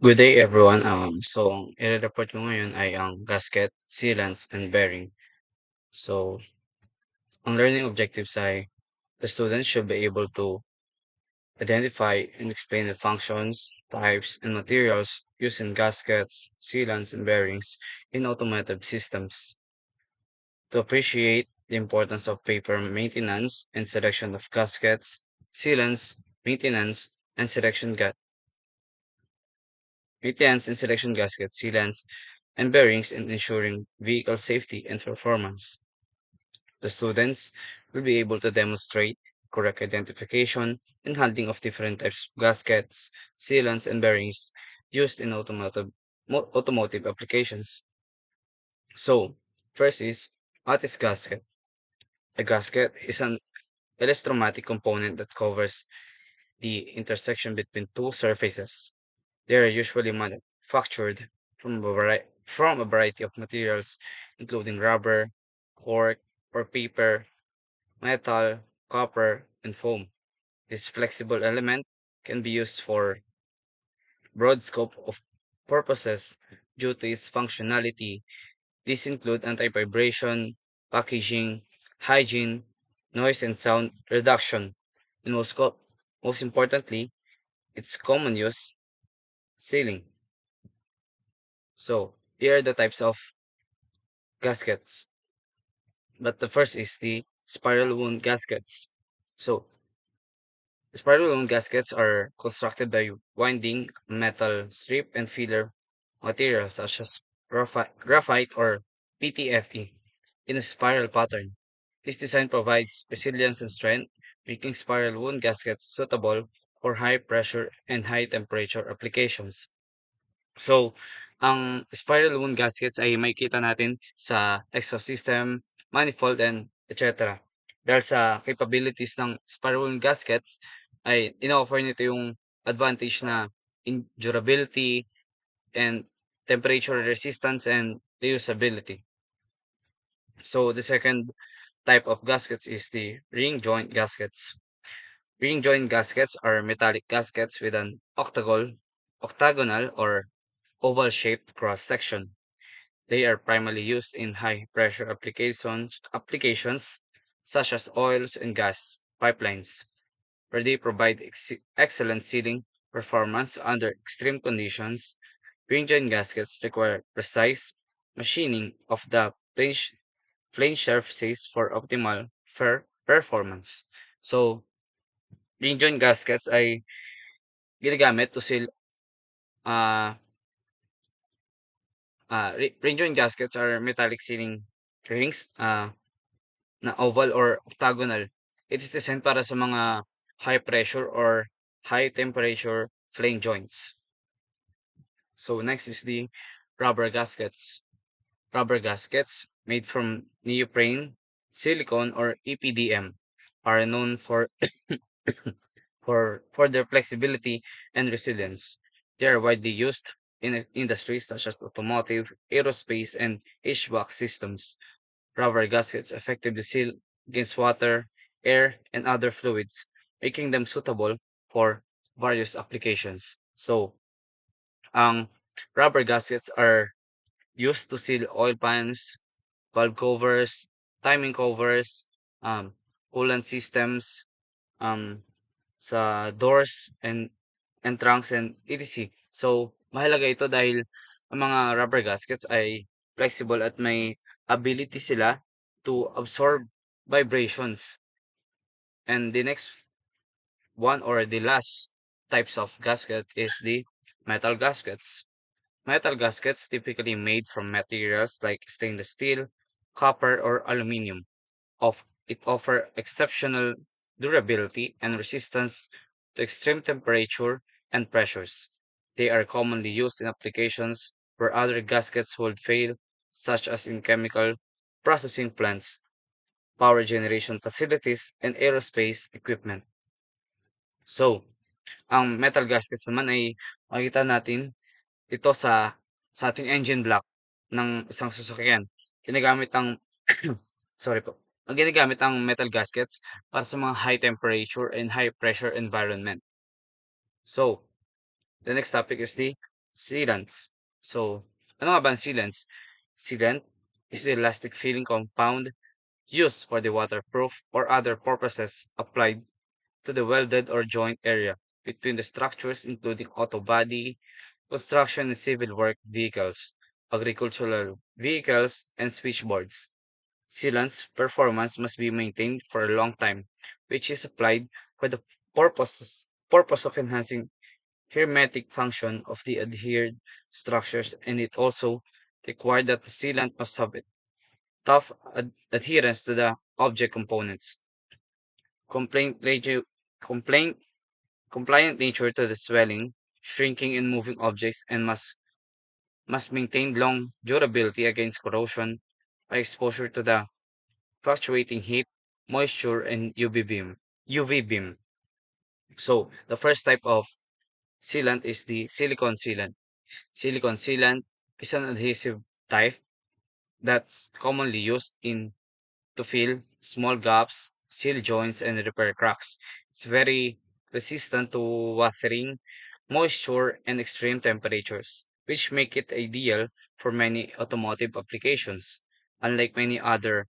Good day everyone. So ang i-report ko ngayon ay ang gasket, sealants, and bearing. So, ang learning objectives ay the students should be able to identify and explain the functions, types, and materials used in gaskets, sealants, and bearings in automotive systems. To appreciate the importance of paper maintenance and selection of gaskets, sealants, maintenance, and selection maintenance and selection gaskets, sealants, and bearings in ensuring vehicle safety and performance. The students will be able to demonstrate correct identification and handling of different types of gaskets, sealants, and bearings used in automotive applications. So, first is, what is gasket? A gasket is an elastromatic component that covers the intersection between two surfaces. They are usually manufactured from a variety of materials, including rubber, cork, or paper, metal, copper, and foam. This flexible element can be used for broad scope of purposes due to its functionality. These include anti-vibration, packaging, hygiene, noise and sound reduction, and most importantly, its common use, sealing. So, here are the types of gaskets. But the first is the spiral wound gaskets. So, spiral wound gaskets are constructed by winding metal strip and filler materials such as graphite or PTFE in a spiral pattern. This design provides resilience and strength, making spiral wound gaskets suitable for high pressure and high temperature applications. So, ang spiral wound gaskets ay makikita natin sa exhaust system, manifold, and etc. Dahil sa capabilities ng spiral wound gaskets ay ino-offer nito yung advantage na in durability and temperature resistance and reusability. So, the second type of gaskets is the ring joint gaskets. Ring joint gaskets are metallic gaskets with an octagonal or oval-shaped cross-section. They are primarily used in high-pressure applications such as oils and gas pipelines, where they provide excellent sealing performance under extreme conditions. Ring joint gaskets require precise machining of the plane surfaces for optimal performance. So, ring joint gaskets ay ginagamit to seal uh, ring joint gaskets are metallic sealing rings na oval or octagonal. It is designed para sa mga high pressure or high temperature flame joints. So next is the rubber gaskets. Rubber gaskets made from neoprene, silicone, or EPDM are known for their flexibility and resilience. They are widely used in industries such as automotive, aerospace, and HVAC systems. Rubber gaskets effectively seal against water, air, and other fluids, making them suitable for various applications. So, ang rubber gaskets are used to seal oil pans, valve covers, timing covers, um, coolant systems, um, sa doors and trunks and etc. So, mahalaga ito dahil ang mga rubber gaskets ay flexible at may ability sila to absorb vibrations. And the next one or the last types of gasket is the metal gaskets. Metal gaskets typically made from materials like stainless steel, copper, or aluminum. It offer exceptional durability and resistance to extreme temperature and pressures. They are commonly used in applications where other gaskets would fail, such as in chemical processing plants, power generation facilities, and aerospace equipment. So, ang metal gaskets naman ay makikita natin ito sa ating engine block ng isang sasakyan. Ginagamit ang sorry po. Ang ginagamit ang metal gaskets para sa mga high temperature and high pressure environment. So, the next topic is the Sealants. So, ano nga ba ang sealants? Sealant is the elastic filling compound used for the waterproof or other purposes applied to the welded or joint area between the structures including auto body, construction and civil work vehicles, agricultural vehicles, and switchboards. Sealant's performance must be maintained for a long time, which is applied for the purpose of enhancing hermetic function of the adhered structures, and it also required that the sealant must have a tough adherence to the object components. Complaint nature, complaint, compliant nature to the swelling, shrinking, and moving objects, and must maintain long durability against corrosion by exposure to the fluctuating heat, moisture, and UV beam. UV beam. So the first type of sealant is the silicone sealant. Silicone sealant is an adhesive type that's commonly used in to fill small gaps, seal joints, and repair cracks. It's very resistant to watering, moisture, and extreme temperatures, which make it ideal for many automotive applications. Unlike many other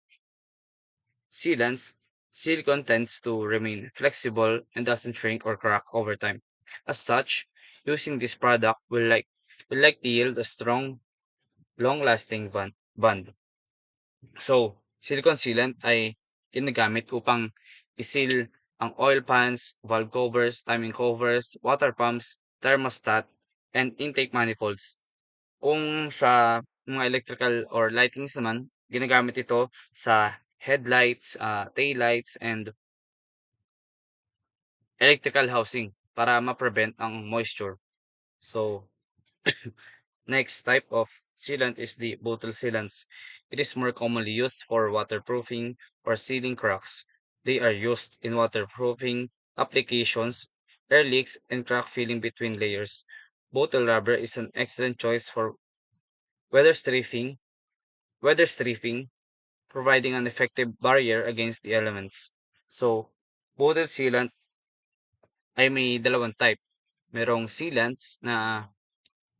sealants, silicone tends to remain flexible and doesn't shrink or crack over time. As such, using this product will likely yield a strong, long-lasting bond. So, silicone sealant ay ginagamit upang isil ang oil pans, valve covers, timing covers, water pumps, thermostat, and intake manifolds. Kung sa mga electrical or lightings naman, ginagamit ito sa headlights, taillights, and electrical housing para ma-prevent ang moisture. So, next type of sealant is the bottle sealants. It is more commonly used for waterproofing or sealing cracks. They are used in waterproofing applications, air leaks, and crack filling between layers. Bottle rubber is an excellent choice for weather stripping, weather stripping, providing an effective barrier against the elements. So, bottle sealant ay may dalawang type. Merong sealants na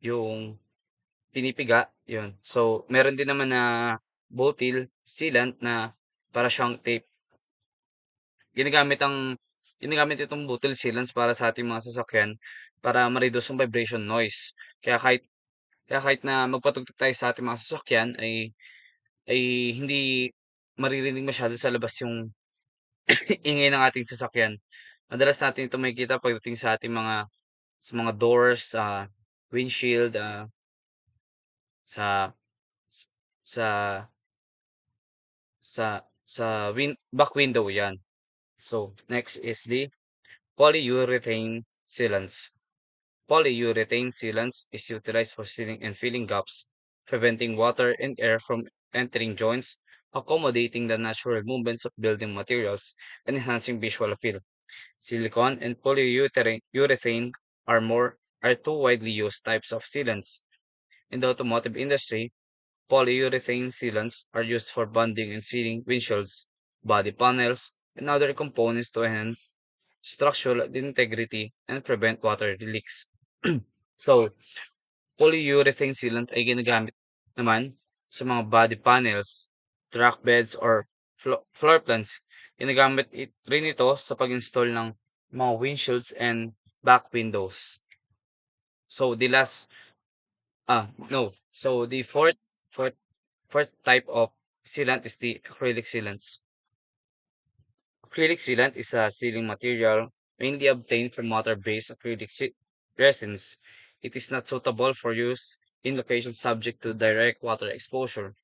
yung pinipiga, yun. So, meron din naman na bottle sealant na para siyang tape. Ginagamit ang ginagamit itong bottle sealants para sa ating mga sasakyan para ma-reduce ang vibration noise. Kaya kahit na magpatugtog tayo sa ating mga sasakyan ay hindi maririnig masyado sa labas yung ingay ng ating sasakyan. Madalas natin ito makikita pagdating sa mga doors, windshield, sa sa sa back window 'yan. So, next is the polyurethane sealants. Polyurethane sealants is utilized for sealing and filling gaps, preventing water and air from entering joints, accommodating the natural movements of building materials, and enhancing visual appeal. Silicone and polyurethane are two widely used types of sealants. In the automotive industry, polyurethane sealants are used for bonding and sealing windshields, body panels, and other components to enhance structural integrity and prevent water leaks. So, polyurethane sealant ay ginagamit naman sa mga body panels, track beds, or floor plans. Ginagamit rin ito sa pag-install ng mga windshields and back windows. So, the last, no. So, the fourth First type of sealant is the acrylic sealants. Acrylic sealant is a sealing material mainly obtained from water-based acrylic resins. It is not suitable for use in locations subject to direct water exposure,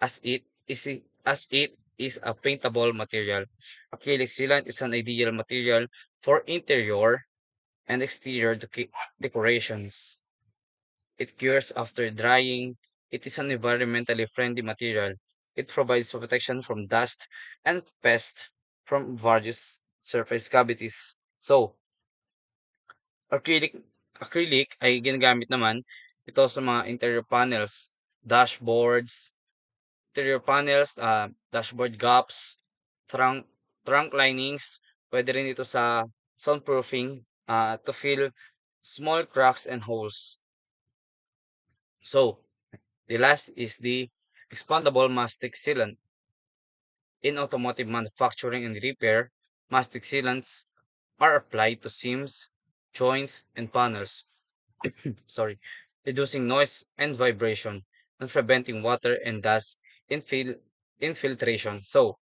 as it is a paintable material. Acrylic sealant is an ideal material for interior and exterior decorations. It cures after drying. It is an environmentally friendly material. It provides protection from dust and pests from various surface cavities. So, acrylic acrylic ay ginagamit naman ito sa mga interior panels, dashboards, dashboard gaps, trunk trunk linings. Pwede rin ito sa soundproofing to fill small cracks and holes. So, the last is the expandable mastic sealant. In automotive manufacturing and repair, mastic sealants are applied to seams, joints, and panels, sorry, reducing noise and vibration and preventing water and dust infiltration. So,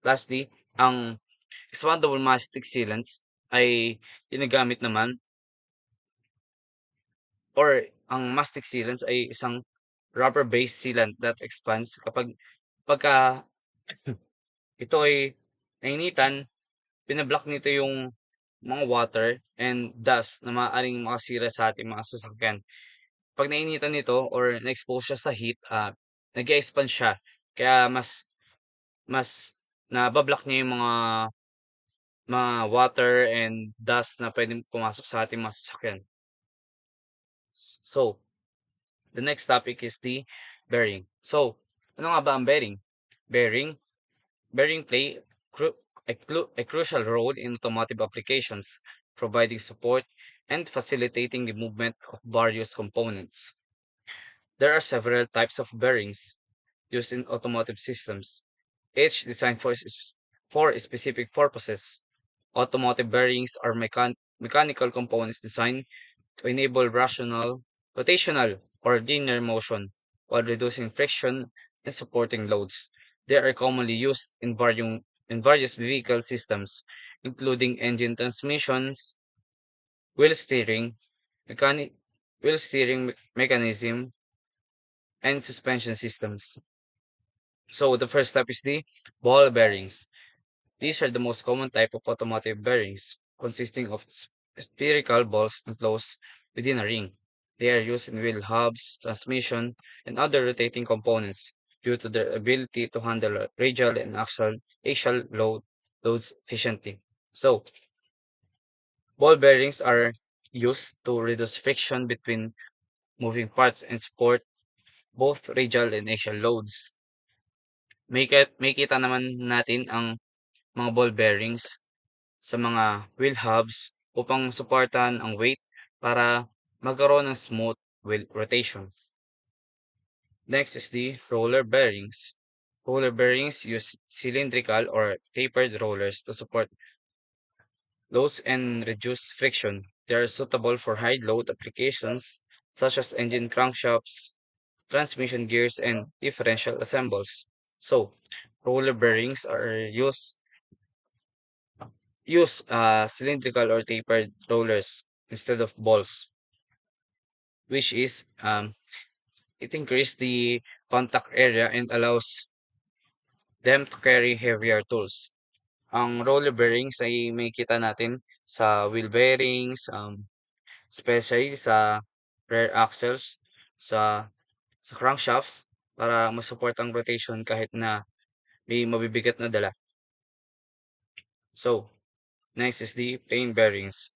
lastly, ang expandable mastic sealants ay ginagamit naman or ang mastic sealants ay isang rubber-based sealant that expands pagka ito ay nainitan, binablock nito yung mga water and dust na maaaring makasira sa ating mga sasakyan. 'Pag nainitan nito or na-expose siya sa heat, nag-e-expand siya kaya mas naba-block niya yung mga water and dust na puwedeng pumasok sa ating mga sasakyan. So, the next topic is the bearing. So, ano nga ba ang bearing? Bearing bearing play cru a crucial role in automotive applications, providing support and facilitating the movement of various components. There are several types of bearings used in automotive systems, each designed for specific purposes. Automotive bearings are mechanical components designed to enable rational, rotational, or linear motion while reducing friction and supporting loads. They are commonly used in various vehicle systems, including engine transmissions, wheel steering, mechanic, wheel steering mechanism, and suspension systems. So the first step is the ball bearings. These are the most common type of automotive bearings, consisting of spherical balls enclosed within a ring. They are used in wheel hubs, transmission, and other rotating components due to their ability to handle radial and axial loads efficiently. So, ball bearings are used to reduce friction between moving parts and support both radial and axial loads. May kita naman natin ang mga ball bearings sa mga wheel hubs upang suportahan ang weight para magkaroon ng smooth wheel rotation. Next is the roller bearings. Roller bearings use cylindrical or tapered rollers to support loads and reduce friction. They are suitable for high load applications such as engine crankshafts, transmission gears, and differential assembles. So, roller bearings are use cylindrical or tapered rollers instead of balls, which is it increases the contact area and allows them to carry heavier tools. Ang roller bearings ay makikita natin sa wheel bearings, especially sa rear axles, sa crankshafts para ma-support ang rotation kahit na may mabibigat na dala. So, next is the plain bearings.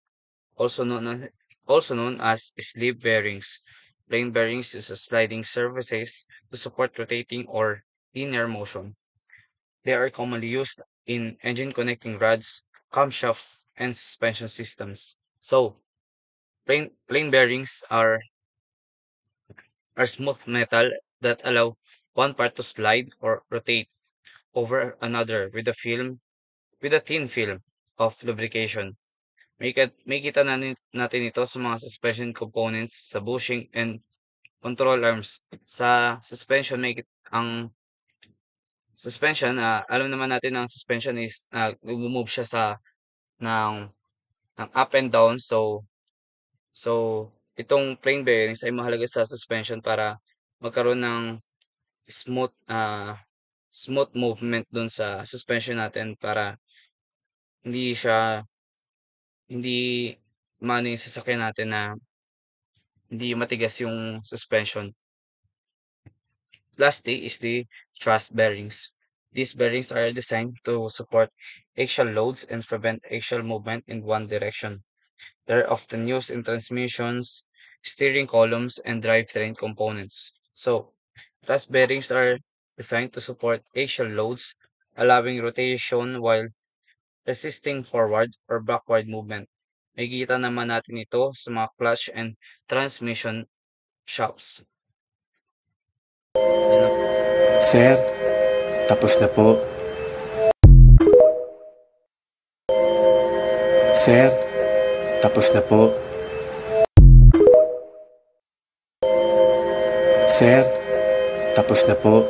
also known as, also known as sleeve bearings. Plain bearings use sliding surfaces to support rotating or linear motion. They are commonly used in engine connecting rods, camshafts, and suspension systems. So, plain bearings are smooth metal that allow one part to slide or rotate over another with a thin film of lubrication. May kita natin ito sa mga suspension components sa bushing and control arms. Sa suspension ang suspension, alam naman natin ang suspension is nagmo-move siya ng ng up and down. So itong plain bearings ay mahalaga sa suspension para magkaroon ng smooth, smooth movement dun sa suspension natin para hindi siya hindi maano yung sasakyan natin na hindi matigas yung suspension. Lastly is the thrust bearings. These bearings are designed to support axial loads and prevent axial movement in one direction. They're often used in transmissions, steering columns, and drivetrain components. So, thrust bearings are designed to support axial loads, allowing rotation while resisting forward or backward movement. Makikita naman natin ito sa mga clutch and transmission shafts. Yun na po. Sir, tapos na po. Sir, tapos na po. Sir, tapos na po.